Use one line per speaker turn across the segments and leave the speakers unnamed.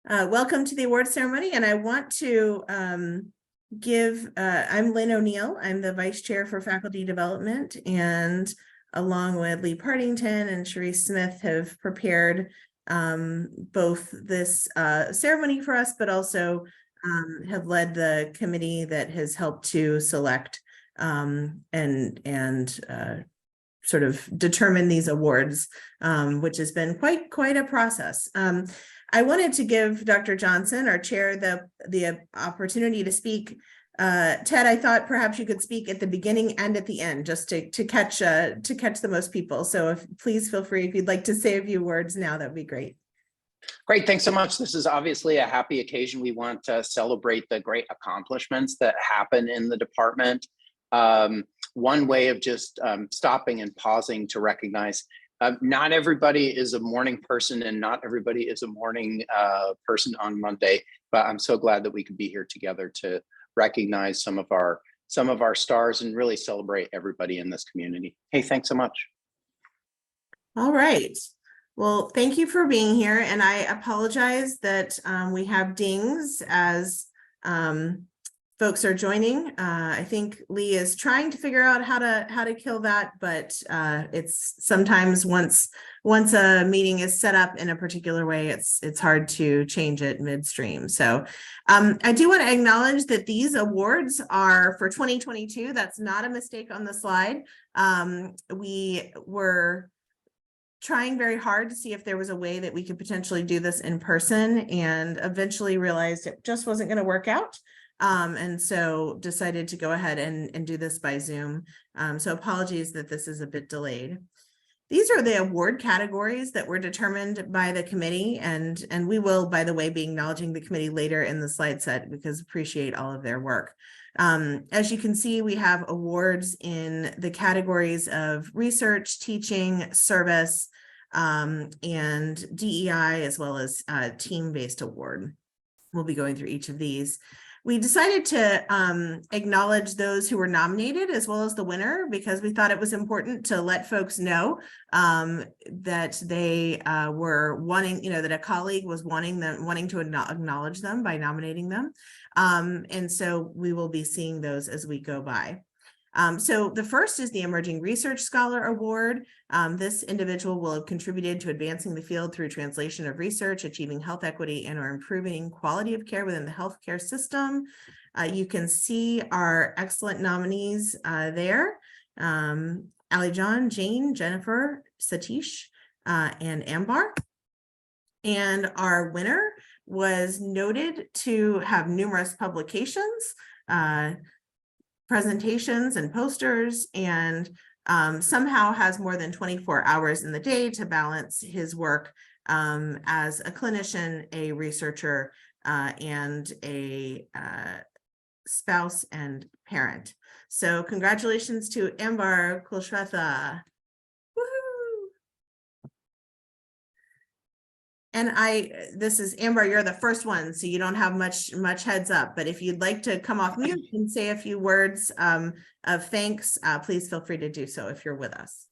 Welcome to the award ceremony, and I want to I'm Lynn O'Neill. I'm the Vice Chair for Faculty Development, and along with Lee Partington and Sharice Smith have prepared both this ceremony for us, but also have led the committee that has helped to select and sort of determine these awards, which has been quite a process. I wanted to give Dr. Johnson, our chair, the opportunity to speak. Ted, I thought perhaps you could speak at the beginning and at the end, just to catch the most people. So please feel free, if you'd like to say a few words now, that'd be great.
Great, thanks so much. This is obviously a happy occasion. We want to celebrate the great accomplishments that happen in the department. One way of just stopping and pausing to recognize not everybody is a morning person, and not everybody is a morning person on Monday, but I'm so glad that we could be here together to recognize some of our stars and really celebrate everybody in this community. Hey, thanks so much.
All right. Well, thank you for being here, and I apologize that we have dings as folks are joining. I think Lee is trying to figure out how to kill that, but it's sometimes once a meeting is set up in a particular way, it's hard to change it midstream. So I do want to acknowledge that these awards are for 2022. That's not a mistake on the slide. We were trying very hard to see if there was a way that we could potentially do this in person, and eventually realized it just wasn't going to work out. And so decided to go ahead and do this by Zoom. So apologies that this is a bit delayed. These are the award categories that were determined by the committee, and we will, by the way, be acknowledging the committee later in the slide set because appreciate all of their work. As you can see, we have awards in the categories of research, teaching, service, and DEI, as well as team-based award. We'll be going through each of these. We decided to acknowledge those who were nominated as well as the winner, because we thought it was important to let folks know that they were wanting, that a colleague was wanting to acknowledge them by nominating them. And so we will be seeing those as we go by. So the first is the Emerging Research Scholar Award. This individual will have contributed to advancing the field through translation of research, achieving health equity, and or improving quality of care within the healthcare system. You can see our excellent nominees there. Ali John, Jane, Jennifer, Satish, and Ambar. And our winner was noted to have numerous publications, presentations and posters, and somehow has more than 24 hours in the day to balance his work as a clinician, a researcher, and a spouse and parent. So congratulations to Ambar Kulshratha. And this is Amber, you're the first one, so you don't have much heads up, but if you'd like to come off mute and say a few words of thanks, please feel free to do so if you're with us.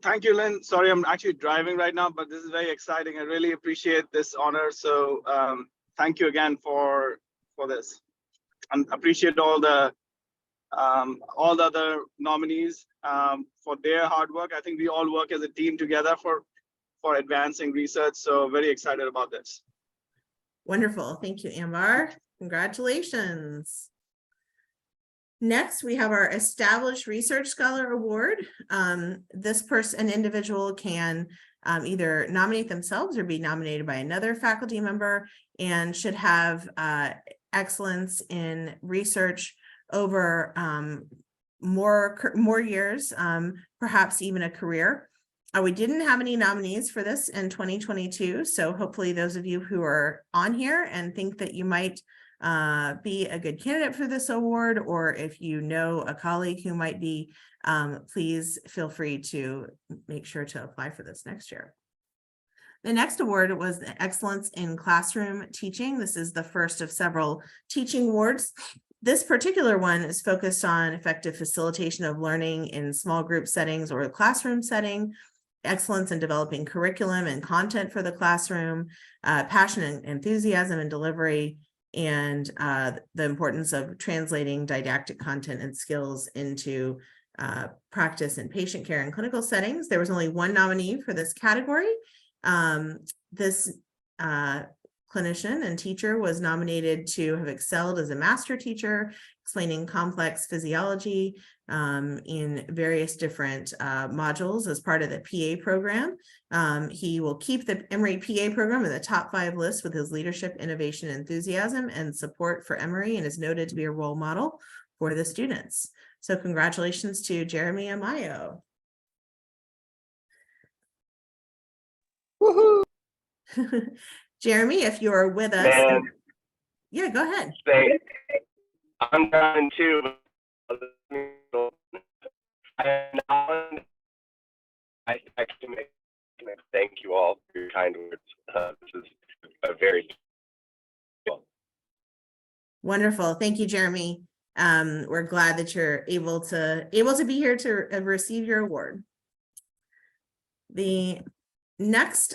Thank you, Lynn. Sorry, I'm actually driving right now, but this is very exciting. I really appreciate this honor. So thank you again for this. And appreciate all the other nominees for their hard work. I think we all work as a team together for advancing research. So very excited about this.
Wonderful. Thank you, Ambar. Congratulations. Next, we have our Established Research Scholar Award. This an individual can either nominate themselves or be nominated by another faculty member, and should have excellence in research over more years, perhaps even a career. We didn't have any nominees for this in 2022, so hopefully those of you who are on here and think that you might be a good candidate for this award, or if you know a colleague who might be, please feel free to make sure to apply for this next year. The next award was the Excellence in Classroom Teaching. This is the first of several teaching awards. This particular one is focused on effective facilitation of learning in small group settings or a classroom setting. excellence in developing curriculum and content for the classroom, passion and enthusiasm in delivery, and the importance of translating didactic content and skills into practice in patient care and clinical settings. There was only one nominee for this category. This clinician and teacher was nominated to have excelled as a master teacher, explaining complex physiology in various different modules as part of the PA program. He will keep the Emory PA program in the top 5 list with his leadership, innovation, enthusiasm, and support for Emory, and is noted to be a role model for the students. So congratulations to Jeremy Amayo.
Woohoo!
Jeremy, if you're with us.
Man,
yeah, go ahead.
I'm trying to. I actually make thank you all for your kind words. This is a very
Wonderful. Thank you, Jeremy. We're glad that you're able to be here to receive your award. The next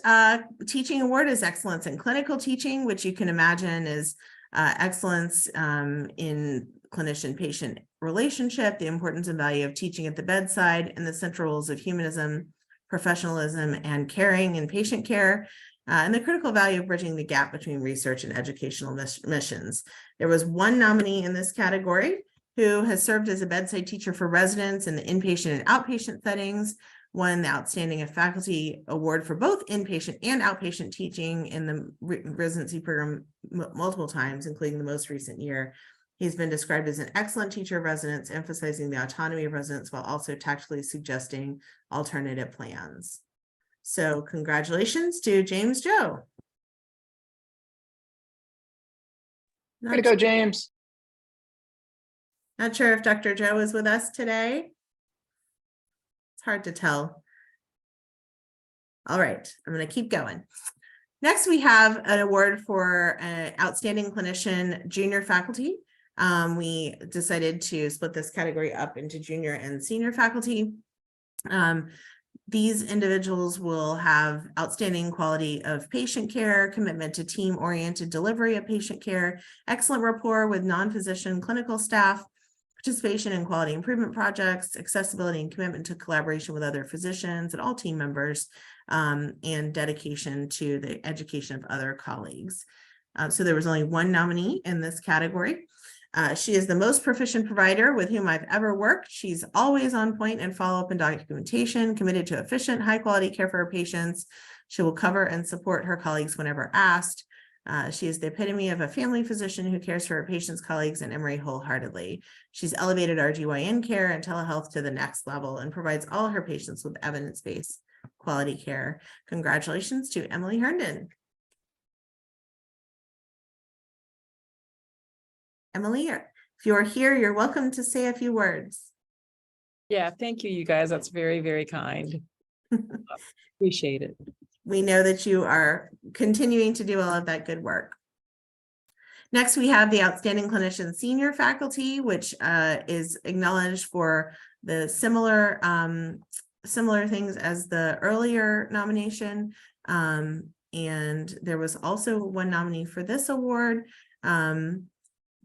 teaching award is Excellence in Clinical Teaching, which you can imagine is excellence in clinician-patient relationship, the importance and value of teaching at the bedside, and the central roles of humanism, professionalism, and caring in patient care, and the critical value of bridging the gap between research and educational missions. There was one nominee in this category who has served as a bedside teacher for residents in the inpatient and outpatient settings, won the Outstanding Faculty Award for both inpatient and outpatient teaching in the residency program multiple times, including the most recent year. He's been described as an excellent teacher of residents, emphasizing the autonomy of residents while also tactfully suggesting alternative plans. So congratulations to James Joe.
Way to go, James.
Not sure if Dr. Joe is with us today. It's hard to tell. All right, I'm going to keep going. Next, we have an award for Outstanding Clinician Junior Faculty. We decided to split this category up into junior and senior faculty. These individuals will have outstanding quality of patient care, commitment to team-oriented delivery of patient care, excellent rapport with non-physician clinical staff, participation in quality improvement projects, accessibility and commitment to collaboration with other physicians and all team members, and dedication to the education of other colleagues. So there was only one nominee in this category. She is the most proficient provider with whom I've ever worked. She's always on point in follow-up and documentation, committed to efficient, high-quality care for her patients. She will cover and support her colleagues whenever asked. She is the epitome of a family physician who cares for her patients, colleagues, and Emory wholeheartedly. She's elevated our GYN care and telehealth to the next level and provides all her patients with evidence-based quality care. Congratulations to Emily Herndon. Emily, if you're here, you're welcome to say a few words.
Yeah, thank you, you guys. That's very, very kind. Appreciate it.
We know that you are continuing to do all of that good work. Next, we have the Outstanding Clinician Senior Faculty, which is acknowledged for the similar things as the earlier nomination. And there was also one nominee for this award.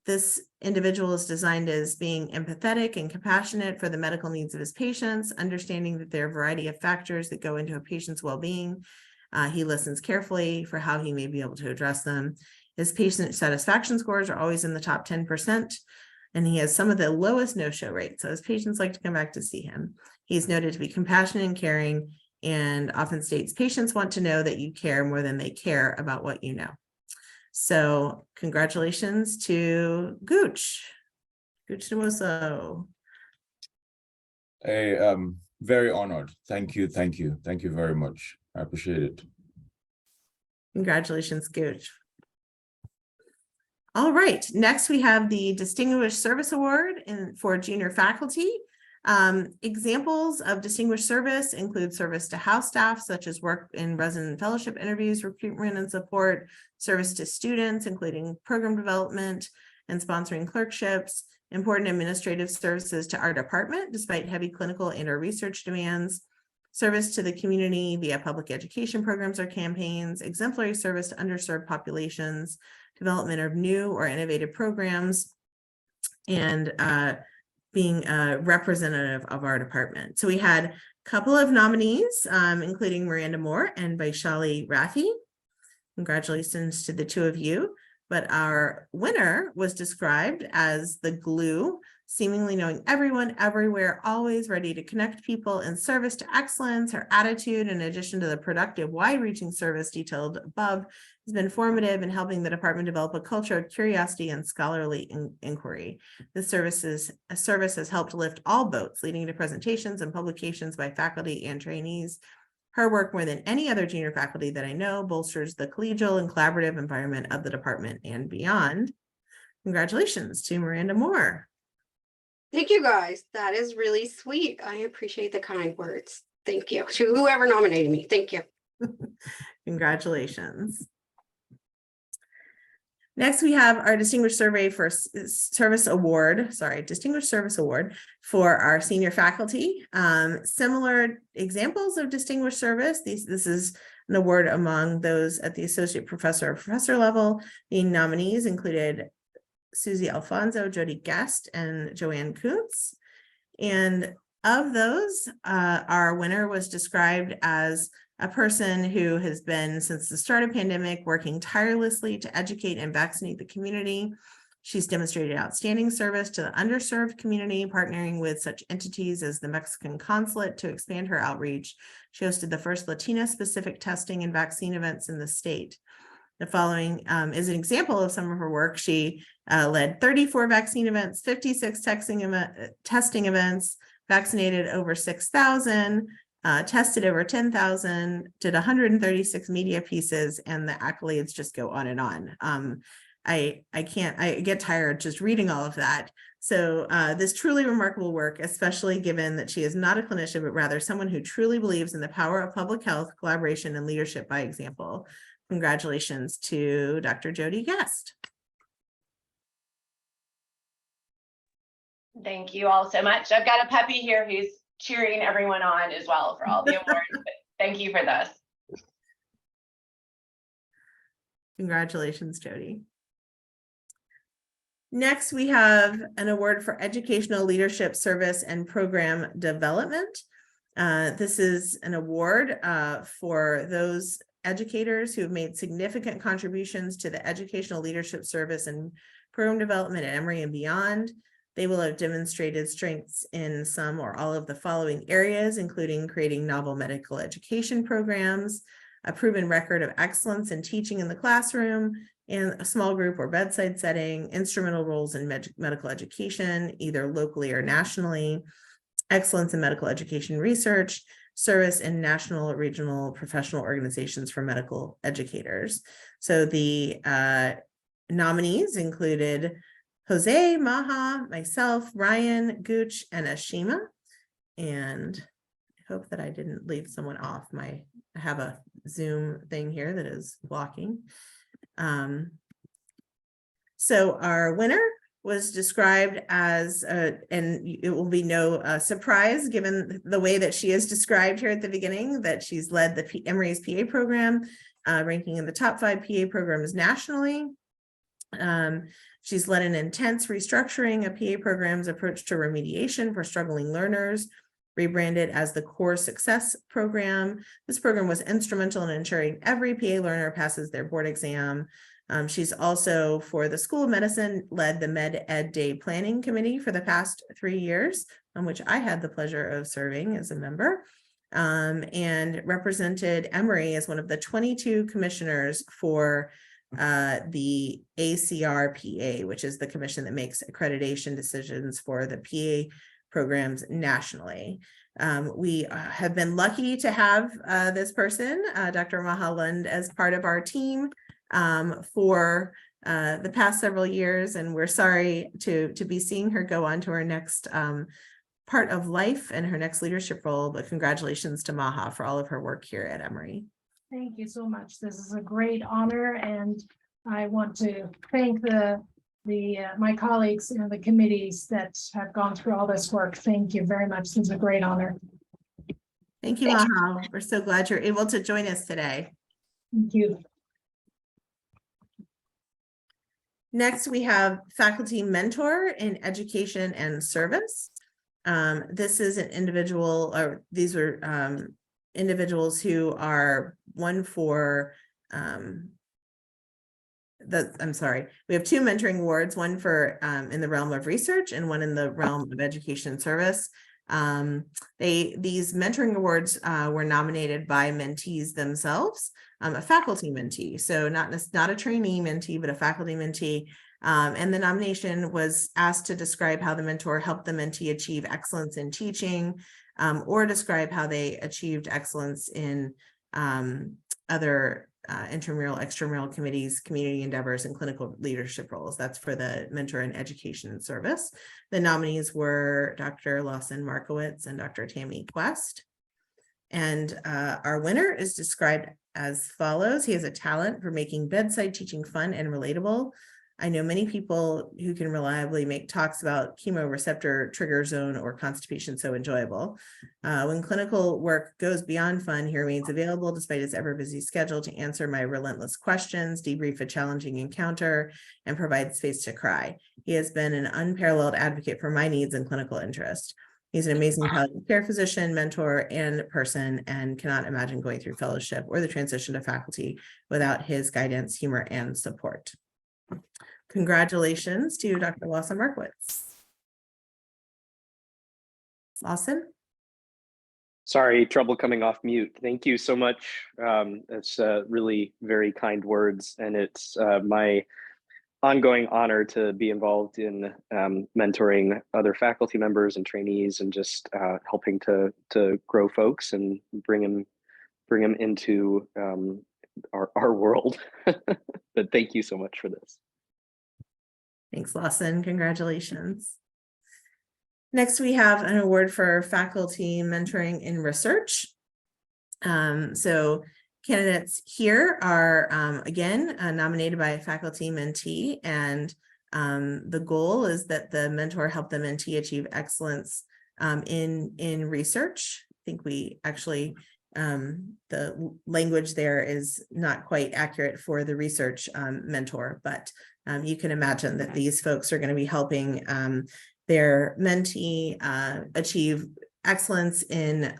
This individual is designed as being empathetic and compassionate for the medical needs of his patients, understanding that there are a variety of factors that go into a patient's well-being. He listens carefully for how he may be able to address them. His patient satisfaction scores are always in the top 10%, and he has some of the lowest no-show rates. So his patients like to come back to see him. He's noted to be compassionate and caring, and often states patients want to know that you care more than they care about what you know. So congratulations to Gooch Namoso.
Hey, very honored. Thank you very much. I appreciate it.
Congratulations, Gooch. All right, next we have the Distinguished Service Award for junior faculty. Examples of distinguished service include service to house staff, such as work in resident fellowship interviews, recruitment and support, service to students, including program development and sponsoring clerkships, important administrative services to our department, despite heavy clinical and/or research demands, service to the community via public education programs or campaigns, exemplary service to underserved populations, development of new or innovative programs, and being a representative of our department. So we had a couple of nominees, including Miranda Moore and Vaishali Rathi. Congratulations to the two of you. But our winner was described as the glue, seemingly knowing everyone, everywhere, always ready to connect people in service to excellence. Her attitude, in addition to the productive, wide-reaching service detailed above, has been formative in helping the department develop a culture of curiosity and scholarly inquiry. This service has helped lift all boats, leading to presentations and publications by faculty and trainees. Her work, more than any other junior faculty that I know, bolsters the collegial and collaborative environment of the department and beyond. Congratulations to Miranda Moore.
Thank you, guys. That is really sweet. I appreciate the kind words. Thank you to whoever nominated me. Thank you.
Congratulations. Next, we have our Distinguished Service Award for our senior faculty. Similar examples of distinguished service. This is an award among those at the associate professor or professor level. The nominees included Susie Alfonso, Jody Guest, and Joanne Kuntz. And of those, our winner was described as a person who has been, since the start of pandemic, working tirelessly to educate and vaccinate the community. She's demonstrated outstanding service to the underserved community, partnering with such entities as the Mexican Consulate to expand her outreach. She hosted the first Latina-specific testing and vaccine events in the state. The following is an example of some of her work. She led 34 vaccine events, 56 testing events, vaccinated over 6,000, tested over 10,000, did 136 media pieces, and the accolades just go on and on. I get tired just reading all of that. So this truly remarkable work, especially given that she is not a clinician, but rather someone who truly believes in the power of public health, collaboration, and leadership by example. Congratulations to Dr. Jody Guest.
Thank you all so much. I've got a puppy here who's cheering everyone on as well for all the awards. But thank you for this.
Congratulations, Jody. Next, we have an award for educational leadership service and program development. This is an award for those educators who have made significant contributions to the educational leadership service and program development at Emory and beyond. They will have demonstrated strengths in some or all of the following areas, including creating novel medical education programs, a proven record of excellence in teaching in the classroom, and a small group or bedside setting, instrumental roles in medical education, either locally or nationally, excellence in medical education research, service in national, regional, professional organizations for medical educators. So the nominees included Jose, Maha, myself, Ryan, Gooch, and Ashima. And I hope that I didn't leave someone off. I have a Zoom thing here that is blocking. So our winner was described as, and it will be no surprise given the way that she is described here at the beginning, that she's led the Emory's PA program, ranking in the top 5 PA programs nationally. She's led an intense restructuring of PA programs approach to remediation for struggling learners, rebranded as the Core Success Program. This program was instrumental in ensuring every PA learner passes their board exam. She's also, for the School of Medicine, led the Med Ed Day Planning Committee for the past 3 years, on which I had the pleasure of serving as a member, and represented Emory as one of the 22 commissioners for the ACRPA, which is the commission that makes accreditation decisions for the PA programs nationally. We have been lucky to have this person, Dr. Maha Lund, as part of our team for the past several years, and we're sorry to be seeing her go on to her next part of life and her next leadership role, but congratulations to Maha for all of her work here at Emory.
Thank you so much. This is a great honor, and I want to thank my colleagues in the committees that have gone through all this work. Thank you very much. This is a great honor.
Thank you, Maha. We're so glad you're able to join us today.
Thank you.
Next, we have faculty mentor in education and service. This is an individual, or these are individuals who are one for I'm sorry, we have two mentoring awards, one for in the realm of research and one in the realm of education and service. These mentoring awards were nominated by mentees themselves, a faculty mentee, so not a trainee mentee, but a faculty mentee. And the nomination was asked to describe how the mentor helped the mentee achieve excellence in teaching, or describe how they achieved excellence in other intramural, extramural committees, community endeavors, and clinical leadership roles. That's for the mentor in education and service. The nominees were Dr. Lawson Markowitz and Dr. Tammy Quest. And our winner is described as follows. He has a talent for making bedside teaching fun and relatable. I know many people who can reliably make talks about chemoreceptor trigger zone or constipation so enjoyable. When clinical work goes beyond fun, he remains available despite his ever busy schedule to answer my relentless questions, debrief a challenging encounter, and provide space to cry. He has been an unparalleled advocate for my needs and clinical interest. He's an amazing palliative care physician, mentor, and person, and cannot imagine going through fellowship or the transition to faculty without his guidance, humor, and support. Congratulations to Dr. Lawson Markowitz. Lawson?
Sorry, trouble coming off mute. Thank you so much. It's really very kind words, and it's my ongoing honor to be involved in mentoring other faculty members and trainees, and just helping to grow folks and bring them into our world. But thank you so much for this.
Thanks, Lawson. Congratulations. Next, we have an award for faculty mentoring in research. So candidates here are, again, nominated by a faculty mentee, and the goal is that the mentor help the mentee achieve excellence in research. I think we actually, the language there is not quite accurate for the research mentor, but you can imagine that these folks are going to be helping their mentee achieve excellence in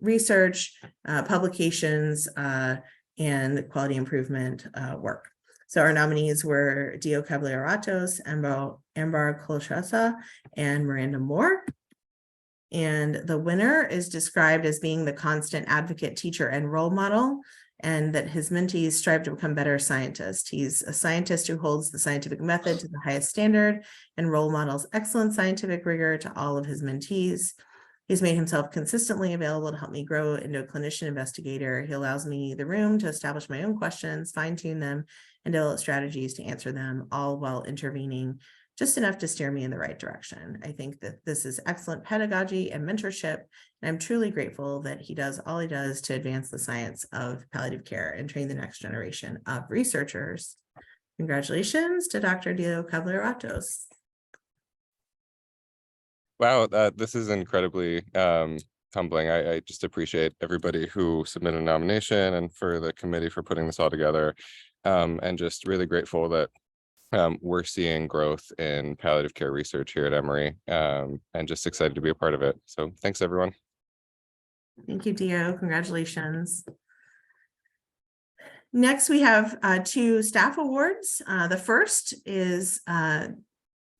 research, publications, and quality improvement work. So our nominees were Dio Caballero-Ratos, Ambar Kolshasa, and Miranda Moore. And the winner is described as being the constant advocate, teacher, and role model, and that his mentees strive to become better scientists. He's a scientist who holds the scientific method to the highest standard and role models excellent scientific rigor to all of his mentees. He's made himself consistently available to help me grow into a clinician investigator. He allows me the room to establish my own questions, fine-tune them, and develop strategies to answer them, all while intervening just enough to steer me in the right direction. I think that this is excellent pedagogy and mentorship, and I'm truly grateful that he does all he does to advance the science of palliative care and train the next generation of researchers. Congratulations to Dr. Dio Caballero-Ratos.
Wow, this is incredibly humbling. I just appreciate everybody who submitted a nomination, and for the committee for putting this all together, and just really grateful that we're seeing growth in palliative care research here at Emory, and just excited to be a part of it. So thanks, everyone.
Thank you, Dio. Congratulations. Next, we have two staff awards. The first is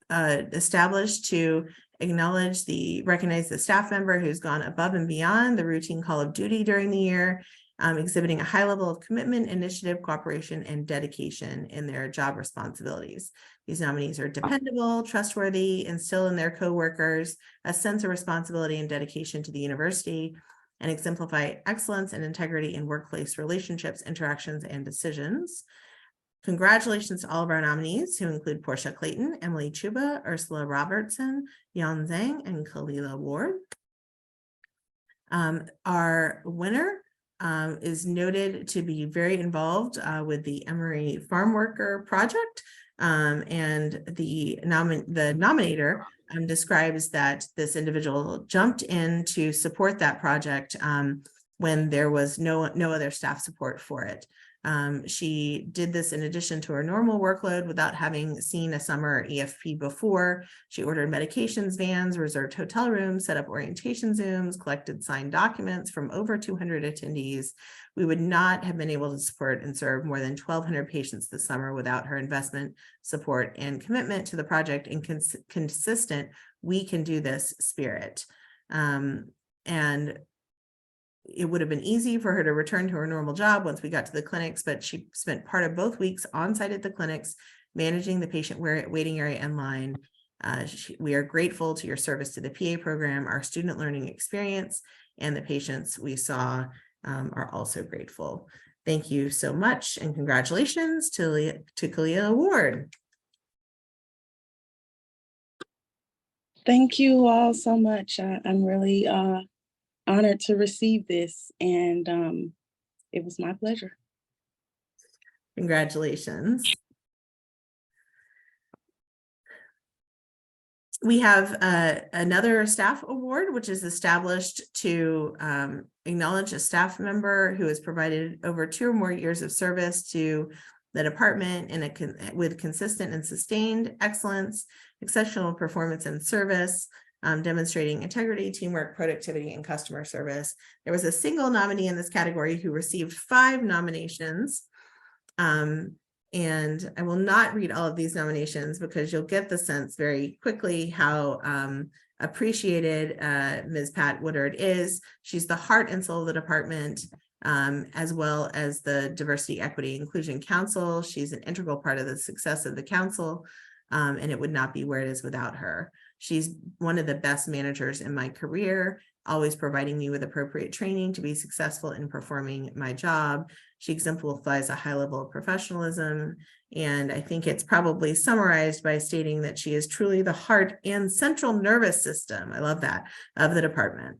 established to recognize the staff member who's gone above and beyond the routine call of duty during the year, exhibiting a high level of commitment, initiative, cooperation, and dedication in their job responsibilities. These nominees are dependable, trustworthy, instill in their coworkers a sense of responsibility and dedication to the university, and exemplify excellence and integrity in workplace relationships, interactions, and decisions. Congratulations to all of our nominees, who include Portia Clayton, Emily Chuba, Ursula Robertson, Yan Zhang, and Kalila Ward. Our winner is noted to be very involved with the Emory Farm Worker Project, and the nominator describes that this individual jumped in to support that project when there was no other staff support for it. She did this in addition to her normal workload without having seen a summer EFP before. She ordered medications vans, reserved hotel rooms, set up orientation Zooms, collected signed documents from over 200 attendees. We would not have been able to support and serve more than 1,200 patients this summer without her investment, support, and commitment to the project and consistent, we can do this spirit. And it would have been easy for her to return to her normal job once we got to the clinics, but she spent part of both weeks on site at the clinics, managing the patient waiting area and line. We are grateful to your service to the PA program, our student learning experience, and the patients we saw are also grateful. Thank you so much, and congratulations to Kalia Ward.
Thank you all so much. I'm really honored to receive this, and it was my pleasure.
Congratulations. We have another staff award, which is established to acknowledge a staff member who has provided over 2 or more years of service to the department with consistent and sustained excellence, exceptional performance and service, demonstrating integrity, teamwork, productivity, and customer service. There was a single nominee in this category who received 5 nominations. And I will not read all of these nominations because you'll get the sense very quickly how appreciated Ms. Pat Woodard is. She's the heart and soul of the department, as well as the Diversity, Equity, Inclusion Council. She's an integral part of the success of the council, and it would not be where it is without her. She's one of the best managers in my career, always providing me with appropriate training to be successful in performing my job. She exemplifies a high level of professionalism, and I think it's probably summarized by stating that she is truly the heart and central nervous system, I love that, of the department.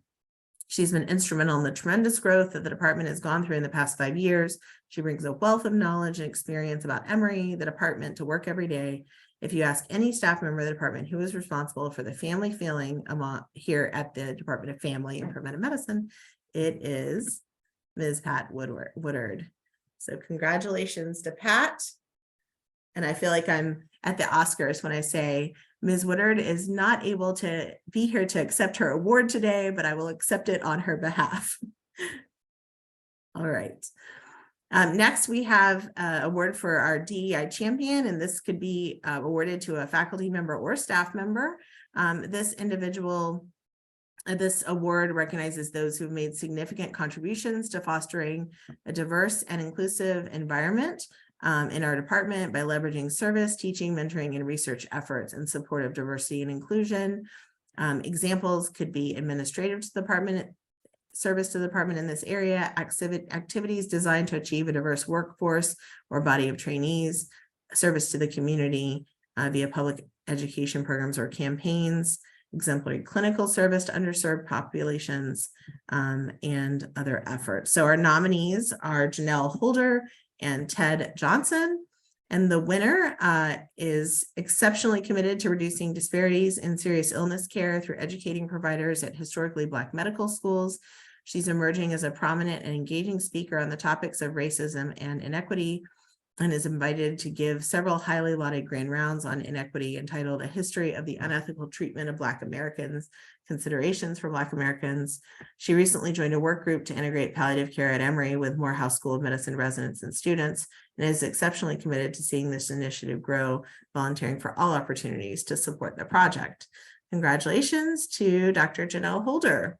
She's been instrumental in the tremendous growth that the department has gone through in the past 5 years. She brings a wealth of knowledge and experience about Emory, the department, to work every day. If you ask any staff member of the department who is responsible for the family feeling here at the Department of Family and Preventive Medicine, it is Ms. Pat Woodard. So congratulations to Pat. And I feel like I'm at the Oscars when I say Ms. Woodard is not able to be here to accept her award today, but I will accept it on her behalf. All right. Next, we have an award for our DEI champion, and this could be awarded to a faculty member or staff member. This award recognizes those who've made significant contributions to fostering a diverse and inclusive environment in our department by leveraging service, teaching, mentoring, and research efforts in support of diversity and inclusion. Examples could be administrative to the department, service to the department in this area, activities designed to achieve a diverse workforce or body of trainees, service to the community via public education programs or campaigns, exemplary clinical service to underserved populations, and other efforts. So our nominees are Janelle Holder and Ted Johnson. And the winner is exceptionally committed to reducing disparities in serious illness care through educating providers at historically Black medical schools. She's emerging as a prominent and engaging speaker on the topics of racism and inequity, and is invited to give several highly lauded grand rounds on inequity entitled A History of the Unethical Treatment of Black Americans, Considerations for Black Americans. She recently joined a work group to integrate palliative care at Emory with Morehouse School of Medicine residents and students, and is exceptionally committed to seeing this initiative grow, volunteering for all opportunities to support the project. Congratulations to Dr. Janelle Holder.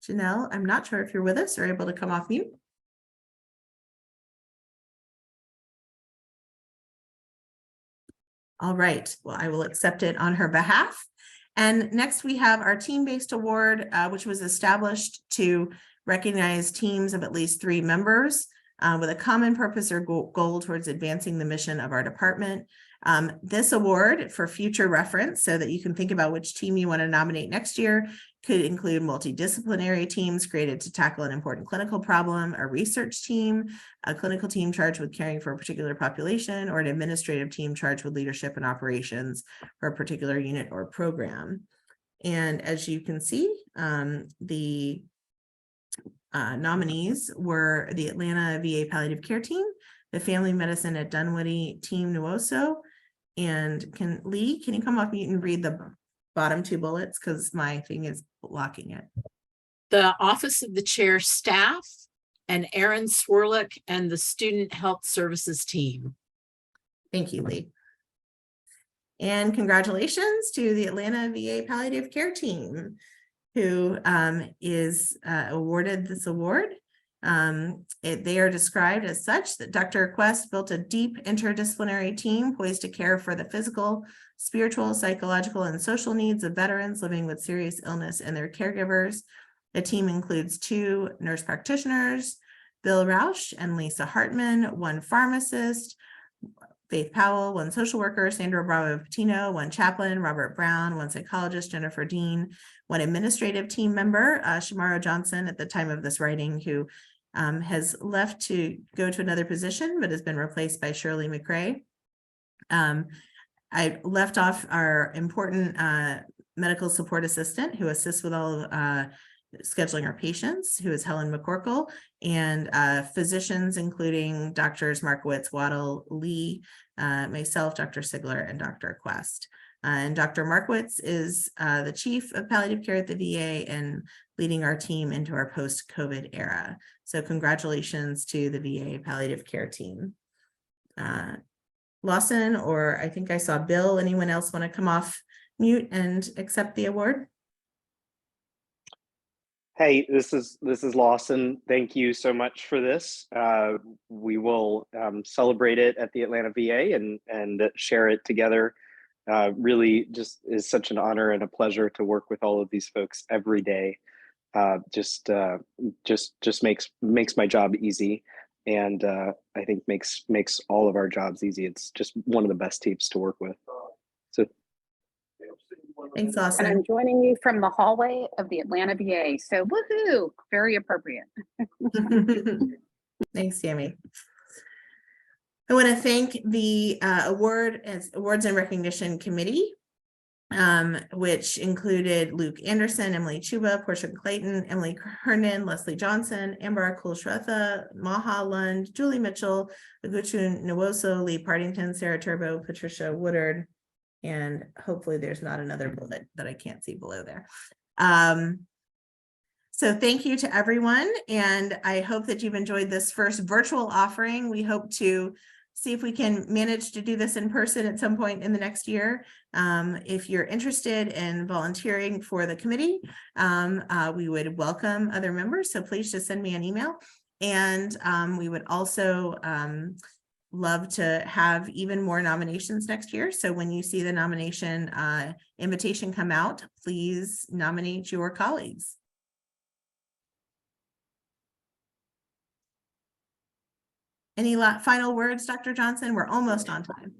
Janelle, I'm not sure if you're with us or able to come off mute. All right, well, I will accept it on her behalf. And next we have our team-based award, which was established to recognize teams of at least 3 members with a common purpose or goal towards advancing the mission of our department. This award, for future reference, so that you can think about which team you want to nominate next year, could include multidisciplinary teams created to tackle an important clinical problem, a research team, a clinical team charged with caring for a particular population, or an administrative team charged with leadership and operations for a particular unit or program. And as you can see, the nominees were the Atlanta VA Palliative Care Team, the Family Medicine at Dunwoody Team Nuoso, and Lee, can you come off mute and read the bottom two bullets, because my thing is blocking it.
The Office of the Chair staff, and Aaron Swerlick and the Student Health Services team.
Thank you, Lee. And congratulations to the Atlanta VA Palliative Care Team, who is awarded this award. They are described as such that Dr. Quest built a deep interdisciplinary team poised to care for the physical, spiritual, psychological, and social needs of veterans living with serious illness and their caregivers. The team includes 2 nurse practitioners, Bill Rausch and Lisa Hartman, 1 pharmacist, Faith Powell, 1 social worker, Sandra Bravo Patino, 1 chaplain, Robert Brown, 1 psychologist, Jennifer Dean, 1 administrative team member, Shamara Johnson at the time of this writing, who has left to go to another position, but has been replaced by Shirley McRae. I left off our important medical support assistant who assists with all of scheduling our patients, who is Helen McCorkle, and physicians, including Doctors Markowitz, Waddle, Lee, myself, Dr. Sigler, and Dr. Quest. And Dr. Markowitz is the chief of palliative care at the VA and leading our team into our post-COVID era. So congratulations to the VA palliative care team. Lawson, or I think I saw Bill, anyone else want to come off mute and accept the award?
Hey, this is Lawson. Thank you so much for this. We will celebrate it at the Atlanta VA and share it together. Really just is such an honor and a pleasure to work with all of these folks every day. Just makes my job easy, and I think makes all of our jobs easy. It's just one of the best teams to work with. So
Thanks, Lawson.
And I'm joining you from the hallway of the Atlanta VA. So woohoo, very appropriate.
Thanks, Tammy. I want to thank the Awards and Recognition Committee, which included Luke Anderson, Emily Chuba, Portia Clayton, Emily Hernan, Leslie Johnson, Amber Kulshretha, Maha Lund, Julie Mitchell, Aguchu Nwosu, Lee Partington, Sarah Turbo, Patricia Woodard, and hopefully there's not another bullet that I can't see below there. So thank you to everyone, and I hope that you've enjoyed this first virtual offering. We hope to see if we can manage to do this in person at some point in the next year. If you're interested in volunteering for the committee, we would welcome other members, so please just send me an email. And we would also love to have even more nominations next year. So when you see the nomination invitation come out, please nominate your colleagues. Any final words, Dr. Johnson? We're almost on time.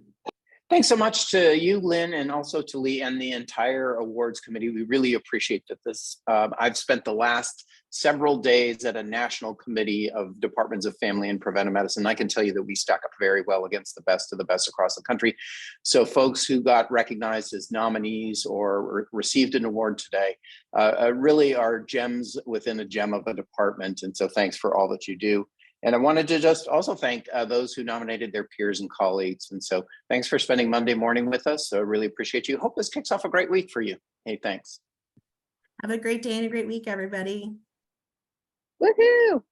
Thanks so much to you, Lynn, and also to Lee and the entire awards committee. We really appreciate that this. I've spent the last several days at a national committee of departments of family and preventive medicine. I can tell you that we stack up very well against the best of the best across the country. So folks who got recognized as nominees or received an award today really are gems within a gem of a department. And so thanks for all that you do. And I wanted to just also thank those who nominated their peers and colleagues. And so thanks for spending Monday morning with us. So I really appreciate you. Hope this kicks off a great week for you. Hey, thanks.
Have a great day and a great week, everybody.
Woohoo!